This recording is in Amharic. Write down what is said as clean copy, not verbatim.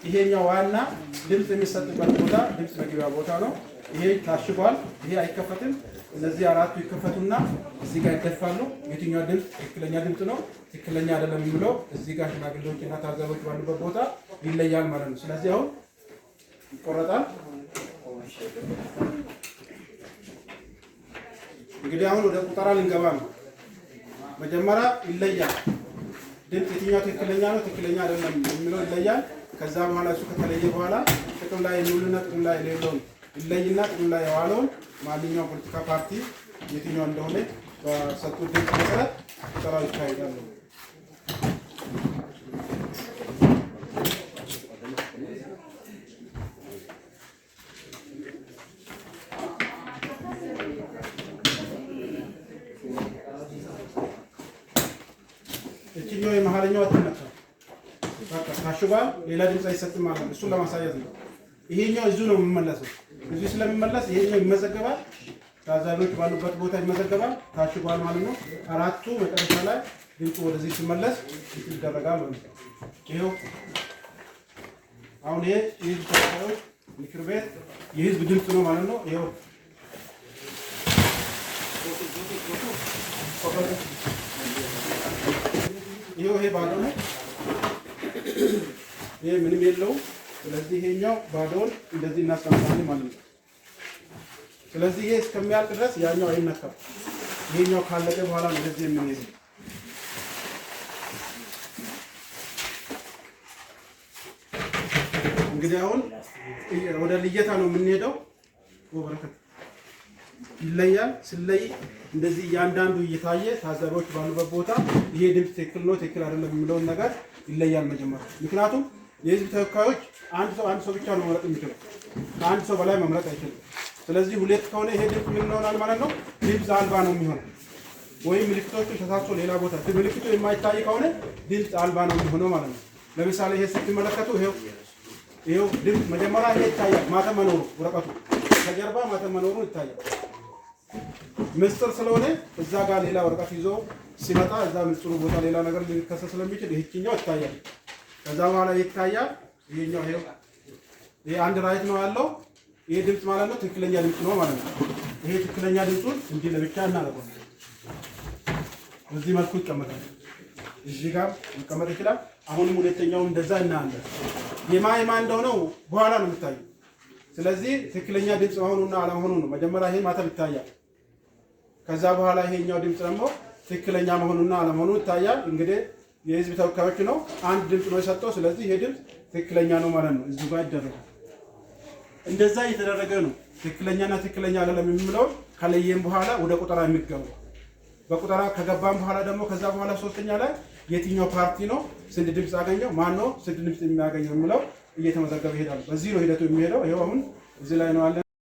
ይሄኛው ዋና ድምጽ የሚሰጥበት ቦታ ድምጽ መግቢያ ቦታ ነው። ይሄ ታሽጓል። ይሄ አይከፈትም። እነዚህ አራቱ ይከፈቱና እዚህ ጋር ይደፋሉ። የትኛው ድምጽ ትክክለኛ ድምጽ ነው ትክክለኛ አይደለም የሚለው እዚህ ጋር ሽማግሌዎችና ታዛቢዎች ባሉበት ቦታ ይለያል ማለት ነው። ስለዚህ አሁን ይቆረጣል። እንግዲህ አሁን ወደ ቁጠራ ልንገባ ነው። መጀመሪያ ይለያል። ድምጽ የትኛው ትክክለኛ ነው ትክክለኛ አይደለም የሚለው ይለያል። ከዛ በኋላ እሱ ከተለየ በኋላ ጥቅም ላይ የሚውልና ጥቅም ላይ የሌለውን ይለይና ጥቅም ላይ የዋለውን ማንኛውም ፖለቲካ ፓርቲ የትኛው እንደሆነ በሰጡት ድምጽ መሰረት ቁጠራው ይካሄዳል። እቺኛው የመሃለኛው አትነካ በቃ ታሽጓል። ሌላ ድምጽ አይሰጥም ማለት ነው። እሱን ለማሳየት ነው። ይሄኛው እዚሁ ነው የሚመለሰው። እዚሁ ስለሚመለስ ይሄኛው ይመዘገባል። ታዛቢዎች ባሉበት ቦታ ይመዘገባል። ታሽጓል ማለት ነው። አራቱ መጨረሻ ላይ ድምጽ ወደዚህ ሲመለስ ይደረጋል ማለት ነው። ይሄው አሁን ይሄ የህዝብ ተወካዮች ምክር ቤት የህዝብ ድምጽ ነው ማለት ነው። ይሄው ይሄ ባዶ ነው። ይሄ ምንም የለውም። ስለዚህ ይሄኛው ባዶውን እንደዚህ እናስቀምጣለን ማለት ነው። ስለዚህ ይሄ እስከሚያልቅ ድረስ ያኛው አይነካም። ይሄኛው ካለቀ በኋላ እንደዚህ የምንይዘው እንግዲህ አሁን ወደ ልየታ ነው የምንሄደው። ወበረከት ይለያል። ስለይ እንደዚህ እያንዳንዱ እየታየ ታዛቢዎች ባሉበት ቦታ ይሄ ድምጽ ትክክል ነው ትክክል አይደለም የሚለውን ነገር ይለያል መጀመሪያ። ምክንያቱም የህዝብ ተወካዮች አንድ ሰው ብቻ ነው መምረጥ የሚችለው። ከአንድ ሰው በላይ መምረጥ አይችልም። ስለዚህ ሁለት ከሆነ ይሄ ድምጽ ምን ይሆናል ማለት ነው? ድምጽ አልባ ነው የሚሆነው። ወይም ምልክቶቹ ተሳትፎ ሌላ ቦታ ምልክቱ የማይታይ ከሆነ ድምጽ አልባ ነው የሚሆነው ማለት ነው። ለምሳሌ ይሄ ስትመለከቱ ይሄው ድምጽ መጀመሪያ ይሄ ይታያል። ማተም መኖሩ ወረቀቱ ከጀርባ ማተም መኖሩ ይታያል። ምስጢር ስለሆነ እዛ ጋር ሌላ ወረቀት ይዞ ሲመጣ እዛ ምስጢሩ ቦታ ሌላ ነገር ሊከሰት ስለሚችል ይሄኛው ይታያል። ከዛ በኋላ ይታያል። ይሄኛው ይሄ አንድ ራይት ነው ያለው። ይሄ ድምጽ ማለት ነው ትክክለኛ ድምጽ ነው ማለት ነው። ይሄ ትክክለኛ ድምጹን እንዲህ ለብቻ እናደርጋለን። በዚህ መልኩ ይቀመጣል። እዚህ ጋር መቀመጥ ይችላል። አሁንም ሁለተኛው እንደዛ እናያለን። የማይማ እንደሆነው በኋላ ነው የሚታየው። ስለዚህ ትክክለኛ ድምጽ መሆኑና አለመሆኑ ነው መጀመሪያ ይሄ ማተም ይታያል። ከዛ በኋላ ይሄኛው ድምጽ ደግሞ ትክክለኛ መሆኑና አለመሆኑ ይታያል። እንግዲህ የህዝብ ተወካዮች ነው አንድ ድምጽ ነው የሰጠው። ስለዚህ ይሄ ድምጽ ትክክለኛ ነው ማለት ነው። እዚህ ጋር ይደረጋል። እንደዛ እየተደረገ ነው ትክክለኛና ትክክለኛ አይደለም የሚለው ከለየም በኋላ ወደ ቁጠራ የሚገባው። በቁጠራ ከገባን በኋላ ደግሞ ከዛ በኋላ ሶስተኛ ላይ የትኛው ፓርቲ ነው ስንት ድምጽ አገኘው ማን ነው ስንት ድምጽ የሚያገኘው የሚለው እየተመዘገበ ይሄዳል። በዚህ ነው ሂደቱ የሚሄደው። ይሄው አሁን እዚህ ላይ ነው አለ